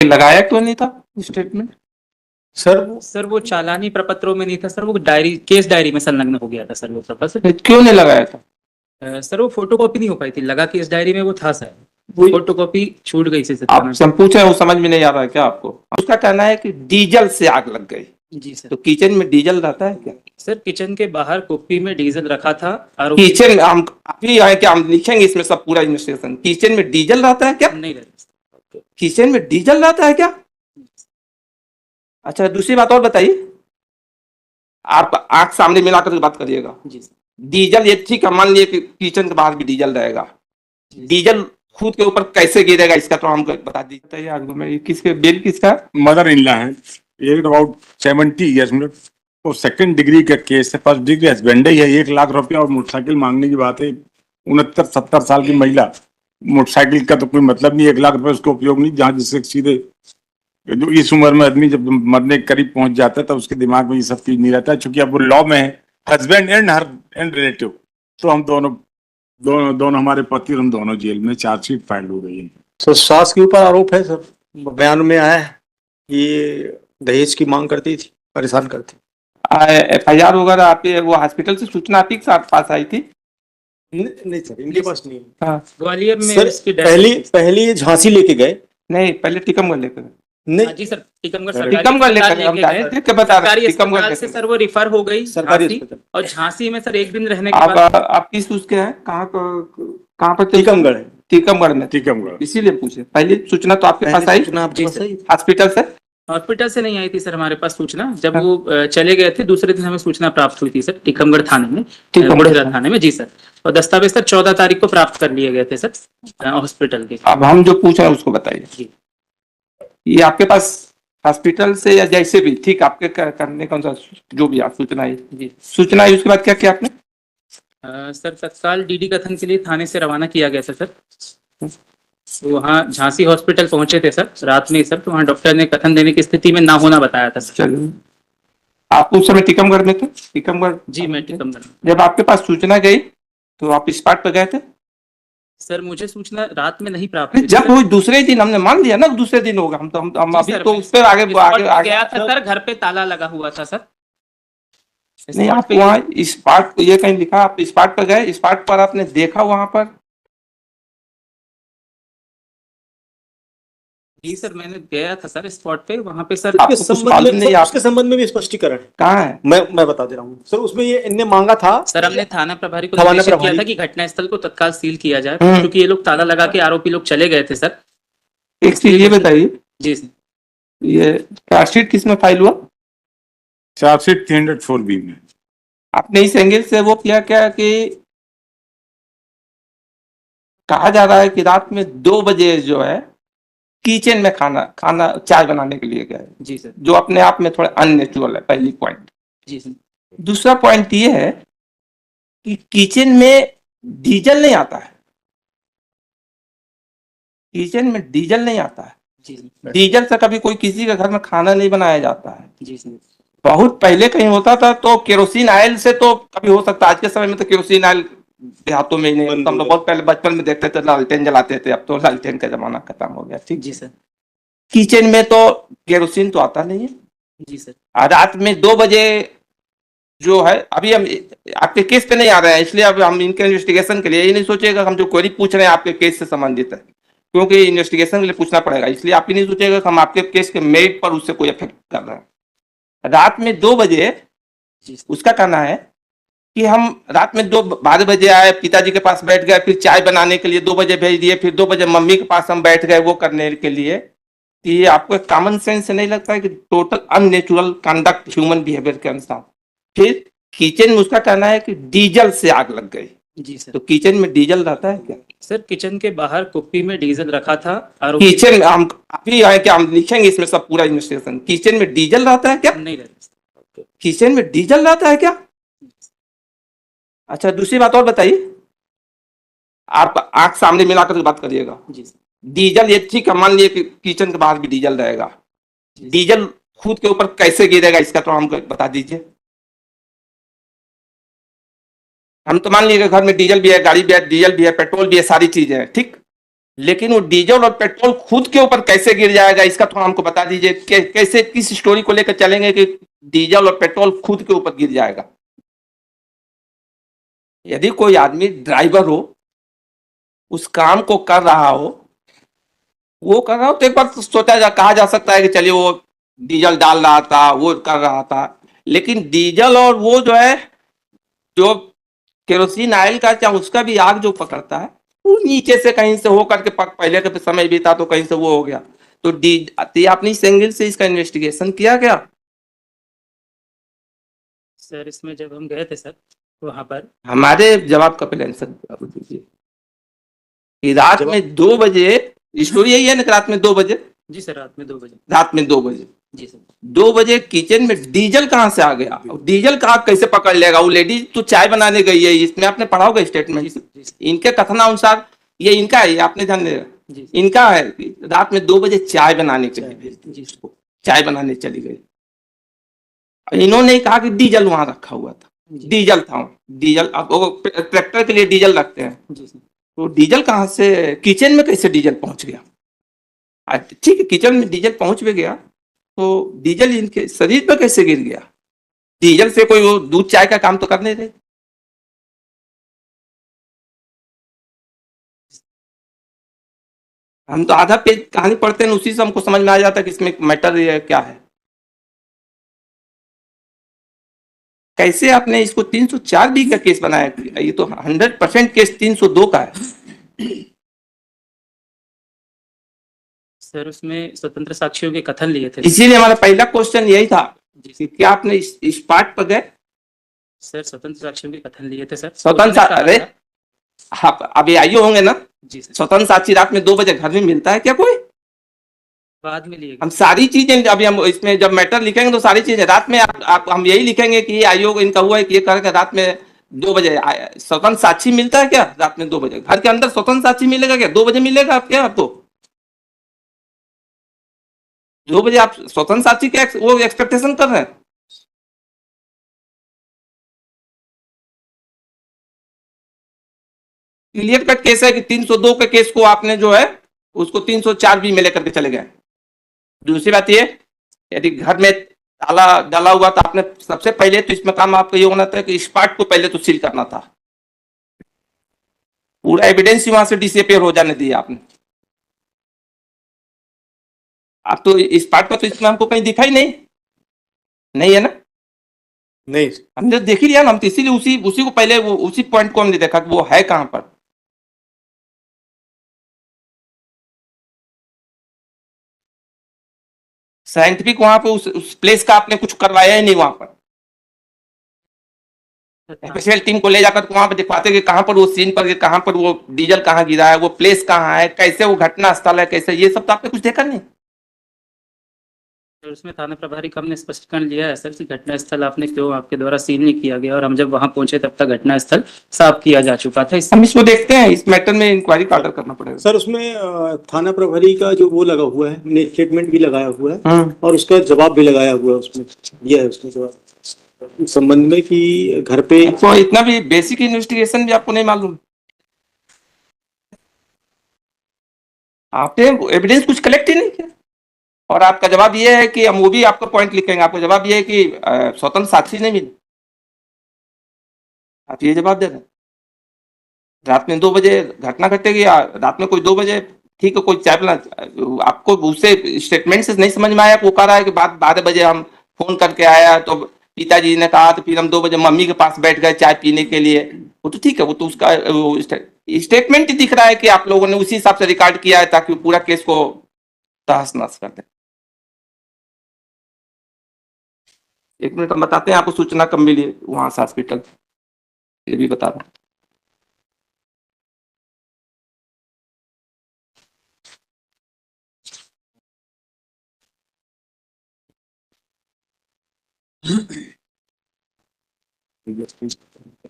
लगाया क्यों नहीं था स्टेटमेंट? सर वो चालानी प्रपत्रों में नहीं था सर, वो डायरी केस डायरी में संलग्न हो गया था सर वो प्रपत्र। क्यों नहीं लगाया था? सर वो फोटोकॉपी नहीं हो पाई थी, लगा केस डायरी में वो था सर, वही फोटोकॉपी छूट गई थी आप सर। सब पूछ रहे हैं, वो समझ में नहीं आ रहा है क्या आपको? उसका कहना है कि डीजल से आग लग गई। जी सर। तो किचन में डीजल रहता है क्या? सर किचन के बाहर कुप्पी में डीजल रखा था आरोपी किचन में हम अभी आए कि हम लिखेंगे इसमें सब पूरा इन्वेस्टिगेशन। किचन में डीजल रहता है क्या? नहीं रहता। किचन में डीजल रहता है क्या? अच्छा, दूसरी बात और बताइए। आप आंख सामने मिलाकर के बात करिएगा। जी सर। डीजल ये ठीक है, मान लिए कि किचन के बाहर भी डीजल रहेगा, डीजल खुद के ऊपर कैसे गिरेगा इसका तो हमको बता दीजिए। आगू में किसके बिल किसका? मदर इन लॉ है, एज अबाउट 70 ईयर्स में, वो सेकंड डिग्री का केस है, फर्स्ट डिग्री हस्बैंड ही है। 1 लाख रुपया और मोटरसाइकिल मांगने की बात है। 69-70 साल की महिला, मोटरसाइकिल का तो कोई मतलब नहीं, 1 लाख रुपए उसका उपयोग नहीं, जहाँ जिससे सीधे जो इस उम्र में आदमी जब मरने के करीब पहुंच जाता है तो उसके दिमाग में ये सब चीज नहीं रहता है। चूंकि अब वो लॉ में है, husband and her and relative, तो हम दोनों दोनों दोनों हमारे पति और हम दोनों जेल में, चार्जशीट फाइल हो गई है। सर सास के ऊपर आरोप है सर, बयान में आया है ये दहेज की मांग करती थी, परेशान करती। FIR वगैरह आपके वो हॉस्पिटल से सूचना आपके पास आई थी? नहीं सर, इनके पास नहीं है। हाँ। ग्वालियर में सर इसकी पहली ये झांसी लेके गए। नहीं, पहले टीकमगढ़ लेकर गए। नहीं जी सर, टीकमगढ़ टीकमगढ़ लेकर हम देख के बता रहे सरकारी हैं, टीकमगढ़ अस्पताल से लेकर। सर वो रिफर हो गई सरकारी झांसी, अस्पताल। और झांसी में सर 1 दिन रहने के बाद आप किस उसके हैं? कहाँ पर? टीकमगढ़ है। टीकमगढ़ में। टीकमगढ़। इसीलिए पूछे, पहली सूचना तो आपके पास आई सूचना आपके जी पास सर। आई? हॉस्पिटल से? हॉस्पिटल से नहीं आई थी सर हमारे पास सूचना, जब वो चले गए थे दूसरे दिन हमें सूचना प्राप्त हुई थी सर टीकमगढ़ थाने में, बुढ़ेरा थाने में। जी सर, और दस्तावेज सर 14 तारीख को प्राप्त कर लिए गए थे सर हॉस्पिटल के। अब हम जो पूछ रहे हैं उसको बताइए। जी। ये आपके पास हॉस्पिटल से या जैसे भी ठीक आपके करने कौन सा जो भी आप सूचना आई? जी। सूचना आई उसके बाद क्या किया आपने? सर तत्काल डीडी कथन के लिए थाने से रवाना किया गया था सर। तो वहाँ झांसी हॉस्पिटल पहुंचे थे सर रात में सर, तो वहाँ डॉक्टर ने कथन देने की स्थिति में ना होना बताया था सर। चलिए, आप उस समय टीकमगढ़ में थे? टीकमगढ़? जी मैं टीकमगढ़। जब आपके पास सूचना गई तो आप स्पॉट पर गए थे? सर मुझे सूचना रात में नहीं प्राप्त हुई। जब वो दूसरे दिन हमने मान लिया ना दूसरे दिन होगा, हम अभी तो उस पर आगे गया था सर, घर पे ताला लगा हुआ था सर। नहीं, आप वहाँ स्पॉट ये कहीं लिखा, आप स्पॉट पर गए, स्पॉट पर आपने देखा वहां पर? जी सर मैंने गया था सर स्पॉट पे, वहाँ पे सर आपको कुछ मालूम नहीं? उसके संबंध में भी स्पष्टीकरण है। कहाँ है? मैं बता दे रहा हूँ सर। उसमें ये इनने मांगा था सर, हमने थाना प्रभारी को थाना निर्देशित किया प्रभारी- था कि घटनास्थल को तत्काल सील किया जाए, क्योंकि ये लोग ताला लगा के आरोपी लोग चले गए थे सर। एक चीज ये बताइए, जी सर। ये चार्जशीट किस में फाइल हुआ? चार्जशीट 304B में। आपने इस एंगल से वो किया क्या कि कहा जा रहा है कि रात में 2 बजे जो है किचन में खाना चाय बनाने के लिए गए? जी सर। जो अपने आप में थोड़ा अननेचुरल है, पहली पॉइंट। जी सर। दूसरा पॉइंट ये है कि किचन में डीजल नहीं आता है। किचन में डीजल नहीं आता है। जी सर। डीजल से कभी कोई किसी के घर में खाना नहीं बनाया जाता है। जी सर। बहुत पहले कहीं होता था तो केरोसिन ऑयल से तो कभी हो सकता है, आज के समय में तो केरोसिन ऑयल देहातों में ही नहीं होता। हम लोग बहुत पहले बचपन में देखते थे लालटेन जलाते थे, अब तो लालटेन का जमाना खत्म हो गया। ठीक। जी सर। किचन में तो केरोसिन तो आता नहीं है। जी सर। रात में 2 बजे जो है, अभी हम आपके केस पे नहीं आ रहे हैं, इसलिए अब हम इनके इन्वेस्टिगेशन के लिए ये नहीं सोचेगा हम जो क्वेरी पूछ रहे हैं आपके केस से संबंधित है, क्योंकि इन्वेस्टिगेशन के लिए पूछना पड़ेगा। इसलिए आप ही नहीं सोचेगा कि हम आपके केस के मेरिट पर उससे कोई इफेक्ट कर रहे हैं। रात में 2 बजे उसका कहना है कि हम रात में 12 बजे आए, पिताजी के पास बैठ गए, फिर चाय बनाने के लिए 2 बजे भेज दिए, फिर 2 बजे मम्मी के पास हम बैठ गए वो करने के लिए। तो ये आपको एक कॉमन सेंस से नहीं लगता है कि total unnatural conduct human behaviour के अनुसार? फिर किचन में उसका कहना है कि डीजल से आग लग गई। जी सर। तो किचन में डीजल रहता है क्या? सर किचन के बाहर कुप्पी में डीजल रखा था आरोपी। किचन हम अभी आए कि हम लिखेंगे इसमें सब पूरा इन्वेस्टिगेशन। किचन में डीजल रहता है क्या? नहीं रहता। किचन में डीजल रहता है क्या? अच्छा, दूसरी बात और बताइए। आप आंख सामने मिलाकर के बात करिएगा। जी सर। डीजल ये ठीक है, मान लिए कि किचन के बाहर भी डीजल रहेगा, डीजल खुद के ऊपर कैसे गिरेगा इसका तो हमको बता दीजिए। हम तो मान लिए कि घर में डीजल भी है, गाड़ी भी है, डीजल भी है, पेट्रोल भी है, सारी चीजें हैं, ठीक। लेकिन वो डीजल और पेट्रोल खुद के ऊपर कैसे गिर जाएगा, इसका थोड़ा हमको बता दीजिए। कैसे, किस स्टोरी को लेकर चलेंगे कि डीजल और पेट्रोल खुद के ऊपर गिर जाएगा? यदि कोई आदमी ड्राइवर हो, उस काम को कर रहा हो, वो कर रहा हो, तो एक बार तो कहा जा सकता है कि चलिए वो डीजल डाल रहा था, वो कर रहा था। लेकिन डीजल और वो जो है, जो केरोसिन ऑयल का, चाहे उसका भी आग जो पकड़ता है, वो नीचे से कहीं से हो करके पहले के समय भी था तो कहीं से वो हो गया। तो आपने इस एंगल से इसका इन्वेस्टिगेशन किया क्या? सर इसमें जब हम गए थे सर वहां पर, हमारे जवाब का पहले आंसर दीजिए कि रात में 2 बजे, स्टोरी यही है ना कि रात में 2 बजे, जी सर रात में 2 बजे, रात में 2 बजे, जी सर 2 बजे किचन में डीजल कहाँ से आ गया? डीजल का आग कैसे पकड़ लेगा? वो लेडीज तो चाय बनाने गई है, इसमें आपने पढ़ा होगा जी स्टेटमेंट। सर, जी सर, इनके कथनानुसार ये इनका है, ये आपने ध्यान देगा, जी सर, इनका है कि रात में 2 बजे चाय बनाने के लिए भेज दी जी इसको, चाय बनाने चली गई। इन्होंने ही कहा कि डीजल वहां रखा हुआ था, जी डीजल था, डीजल। अब वो ट्रैक्टर के लिए डीजल रखते हैं, जी सर, तो डीजल कहाँ से किचन में कैसे डीजल पहुंच गया? ठीक है, किचन में डीजल पहुंच भी गया, तो डीजल इनके शरीर पर कैसे गिर गया? डीजल से कोई वो दूध चाय का काम तो कर नहीं रहे। हम तो आधा पेज कहानी पढ़ते हैं, उसी से हमको समझ में आ जाता है कि इसमें मैटर ये क्या है। कैसे आपने इसको 304 बी का केस बनाया? ये तो 100% केस 302 का है। सर उसमें स्वतंत्र साक्षियों के कथन लिए थे इसीलिए हमारा पहला क्वेश्चन यही था जी कि सर, क्या आपने इस पार्ट पर गए? सर स्वतंत्र साक्षियों के कथन लिए थे सर, स्वतंत्र उन्होंने कहा अरे, था, आप अभी आइए होंगे ना? जी सर स्वतंत्र साक्षी रात में 2 बजे घर में मिलता है क्या कोई? बाद में लिए हम गए, सारी चीजें अभी हम इसमें जब मैटर लिखेंगे तो सारी चीजें रात में आप हम यही लिखेंगे कि ये आयोग इनका हुआ है कि ये करके रात में 2 बजे स्वतंत्र साक्षी मिलता है क्या? रात में 2 बजे घर के अंदर स्वतंत्र साक्षी मिलेगा क्या? 2 बजे मिलेगा आप क्या? आपको 2 बजे आप स्वतंत्र साक्षी के वो एक्सपेक्टेशन कर रहे हैं? क्लियर कट केस है कि 302 के केस को आपने जो है उसको 304 बी में लेकर के चले गए। दूसरी बात ये, यदि घर में ताला डाला हुआ था, आपने सबसे पहले तो इसमें काम आपका ये होना था कि स्पार्ट को पहले तो सील करना था। पूरा एविडेंस ही वहां से डिसअपियर हो जाने दिया आपने। आप तो स्पार्ट पर तो इसमें हमको कहीं दिखा ही नहीं, नहीं है ना? नहीं, हमने देख ही लिया ना, हम तो इसीलिए उसी उसी को पहले वो उसी पॉइंट को हमने देखा कि वो है कहां पर। साइंटिफिक वहां पे उस प्लेस का आपने कुछ करवाया ही नहीं वहां पर। स्पेशल टीम को ले जाकर वहां पर दिखवाते कि कहां पर वो सीन पर, कहां पर वो डीजल कहां गिरा है, वो प्लेस कहां है, कैसे वो घटना स्थल है, कैसे, ये सब तो आपने कुछ देखा नहीं। और उसमें थाना प्रभारी कम ने स्पष्टीकरण लिया है सर कि घटना स्थल आपने क्यों आपके द्वारा सील नहीं किया गया, और हम जब वहां पहुंचे तब तक घटना स्थल साफ किया जा चुका था। हम इसको देखते हैं, इस मैटर में इंक्वायरी का ऑर्डर करना पड़ेगा। सर उसमें थाना प्रभारी का जो वो लगा हुआ है, स्टेटमेंट भी लगाया हुआ है हम्म। और उसका जवाब भी लगाया हुआ है, उसमें दिया है उसका जवाब इस संबंध में कि घर पे आपको इतना भी बेसिक इन्वेस्टिगेशन भी आपको नहीं मालूम? आपने एविडेंस कुछ कलेक्ट ही नहीं किया, और आपका जवाब ये है कि हम वो भी आपका पॉइंट लिखेंगे, आपका जवाब ये है कि स्वतंत्र साक्षी नहीं मिली। आप ये जवाब दे रहे हैं। रात में 2 बजे घटना घटेगी, या रात में कोई 2 बजे, ठीक है, कोई चाय पिला, आपको उससे स्टेटमेंट से नहीं समझ में आया? वो कह रहा है कि 12 बजे हम फोन करके आया तो पिताजी ने कहा, तो फिर हम 2 बजे मम्मी के पास बैठ गए चाय पीने के लिए। वो तो ठीक है, वो तो उसका स्टेटमेंट ही दिख रहा है कि आप लोगों ने उसी हिसाब से रिकॉर्ड किया है ताकि पूरा केस को तहस नहस कर दे। 1 मिनट हम बताते हैं आपको सूचना कब मिली वहां से हॉस्पिटल, ये भी बता रहा हूं।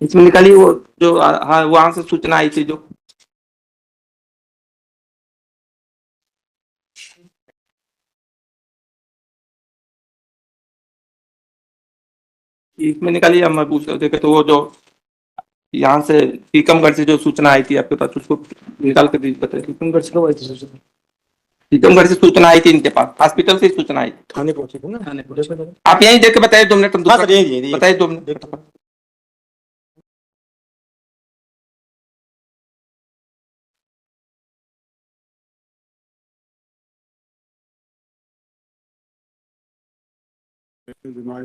इसमें निकाली वो जो, हाँ, वहां से सूचना आई थी जो, इसमें निकाली, हम पूछ रहे थे कि तो वो जो यहाँ से टीकमगढ़ से जो सूचना आई थी आपके पास, उसको निकाल कर बताइए। टीकमगढ़ से कब आई थी सूचना? टीकमगढ़ से सूचना आई थी इनके पास, हॉस्पिटल से ही सूचना आई थी। थाने पहुंचे थे ना? थाने पहुंचे थे। आप यहीं देख के बताइए 2 मिनट, हम हाँ दूसरा सर, यही बताइए 2 मिनट। देखो।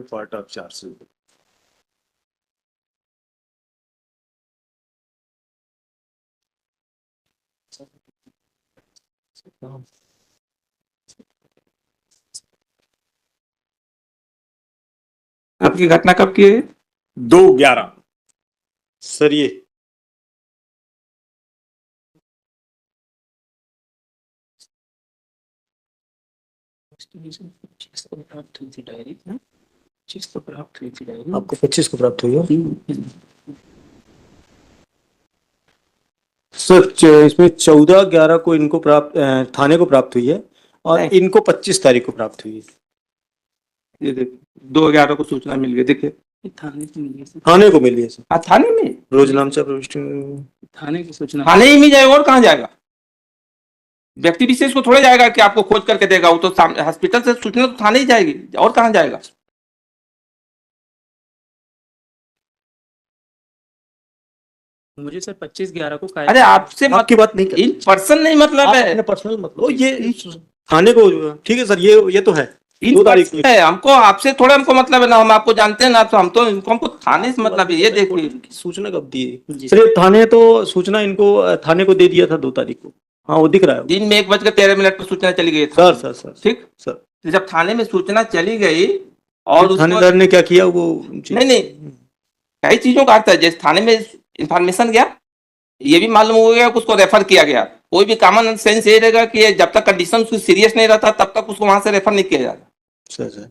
पार्ट ऑफ 4 से आपकी घटना कब की है? 2/11 सर ये आपको 25 को प्राप्त हुई है सर। इसमें 14/11 को इनको प्राप्त थाने को प्राप्त हुई है और नहीं। इनको 25 तारीख को प्राप्त हुई है। ये देखिए 2/11 को सूचना मिल गई, देखिए थाने से मिली सर। थाने को मिली है सर। हाँ थाने में, रोज नाम से प्रविष्टि थाने की सूचना। थाने ही में जाएगा और कहाँ जाएगा? व्यक्ति विशेष को थोड़े जाएगा कि आपको खोज करके देगा, वो तो हॉस्पिटल से सूचना तो थाने ही जाएगी, और कहाँ जाएगा? मुझे सर 25/11 को अरे आपसे आपकी बात नहीं इन पर्सन नहीं मतलब है, अपने पर्सनल मतलब ये थाने को। ठीक है सर, ये तो है। इन 2 तारीख पर्सन है, हमको आपसे थोड़ा हमको मतलब है ना, हम आपको जानते हैं ना, तो हम तो हमको थाने से मतलब है। ये देखिए सूचना कब दी जी। सर? ये थाने तो सूचना इनको थाने को दे दिया था 2 तारीख को। हाँ वो दिख रहा है। दिन में 1:13 पर सूचना चली गई सर सर सर ठीक। सर तो जब थाने में सूचना चली गई और उसको थानेदार ने क्या किया वो नहीं कई चीजों का अर्थ है। जैसे थाने में इंफॉर्मेशन गया, ये भी मालूम हो गया कि उसको रेफर किया गया। कोई भी कॉमन सेंस ये रहेगा कि जब तक कंडीशन उसकी सीरियस नहीं रहता तब तक उसको वहां से रेफर नहीं किया जाता। सर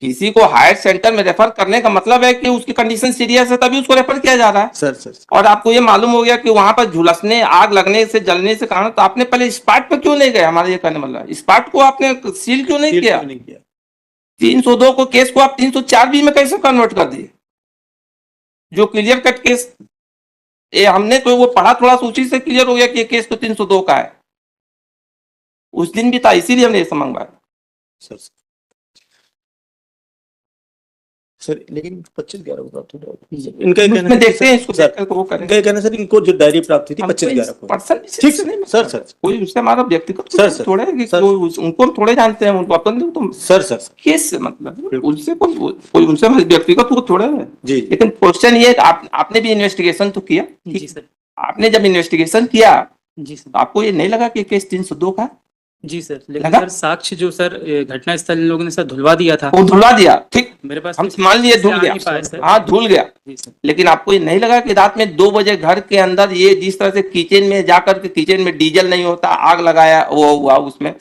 किसी को हायर सेंटर में रेफर करने का मतलब है कि उसकी कंडीशन सीरियस है, तभी उसको रेफर किया जा रहा है। सर और आपको ये मालूम हो गया कि वहां पर झुलसने, आग लगने से, जलने से कारण, तो आपने पहले स्पॉट पर क्यों नहीं गए? हमारा ये कहने मतलब स्पॉट को आपने सील क्यों नहीं किया? 302 को केस को आप 304 में कैसे कन्वर्ट कर दिए? जो क्लियर कट केस, ये हमने तो वो पढ़ा, थोड़ा सा उसी से क्लियर हो गया कि ये केस तो 302 का है। उस दिन भी था, इसीलिए हमने ये मंगवाया। सर लेकिन 25/11 को प्राप्त हुआ। इनका कहना उसमें देखते हैं इसको, देखकर तो वो करेंगे। इनका कहना सर इनको जो डायरी प्राप्त हुई थी 25/11 को। पर्सन ठीक से नहीं सर सर कोई उससे हमारा व्यक्तिगत सर थोड़े है कि सर उनको हम थोड़े जानते हैं, उनको अपन तो सर केस से मतलब उनसे कोई उनसे हमारे व्यक्तिगत वो थोड़े है। जी लेकिन क्वेश्चन ये आपने भी इन्वेस्टिगेशन तो किया, जी सर। आपने जब इन्वेस्टिगेशन किया जी सर। तो आपको ये नहीं लगा कि केस 302 का? जी सर, लेकिन लगा? सर साक्ष्य जो सर घटना स्थल इन लोगों ने सर धुलवा दिया था। वो धुलवा दिया, ठीक, मेरे पास हम मान लिए धुल आ गया, नहीं पाए सर। हाँ धुल गया। जी सर। लेकिन आपको ये नहीं लगा कि रात में 2 बजे घर के अंदर ये जिस तरह से किचन में जाकर के, किचन में डीजल नहीं होता, आग लगाया वो हुआ उसमें?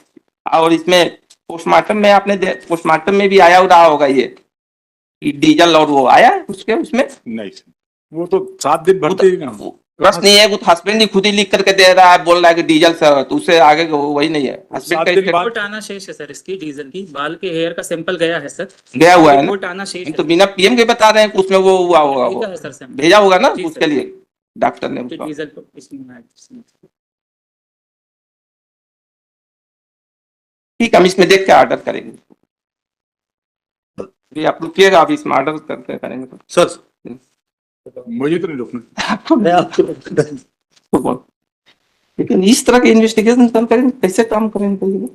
और इसमें पोस्टमार्टम में आपने पोस्टमार्टम में भी आया रहा होगा ये कि डीजल और वो आया उसके उसमें? नहीं सर, वो तो 7 दिन भरते ही ना। बस नहीं है, वो हस्बैंड ही खुद ही लिख करके दे रहा है, बोल रहा है कि डीजल से, तो उससे आगे वही नहीं है। हस्बैंड का रिपोर्ट आना शेष है सर इसकी, डीजल की, बाल के हेयर का सैंपल गया है सर, गया हुआ है ना, रिपोर्ट आना शेष हम है। तो बिना पीएम के बता रहे हैं कि उसमें वो हुआ होगा, वो भेजा है सर सैंपल। भेजा होगा ना जी सर। उसके लिए डॉक्टर ने उसका। डीजल को इसमें ठीक है, हम इसमें देख के ऑर्डर करेंगे। ये आप रुकिएगा, आप इसमें ऑर्डर करके करेंगे तो सर मुझे तो नहीं रोकना। मैं आपको लेकिन इस तरह के इन्वेस्टिगेशन करेंगे, कैसे काम करेंगे?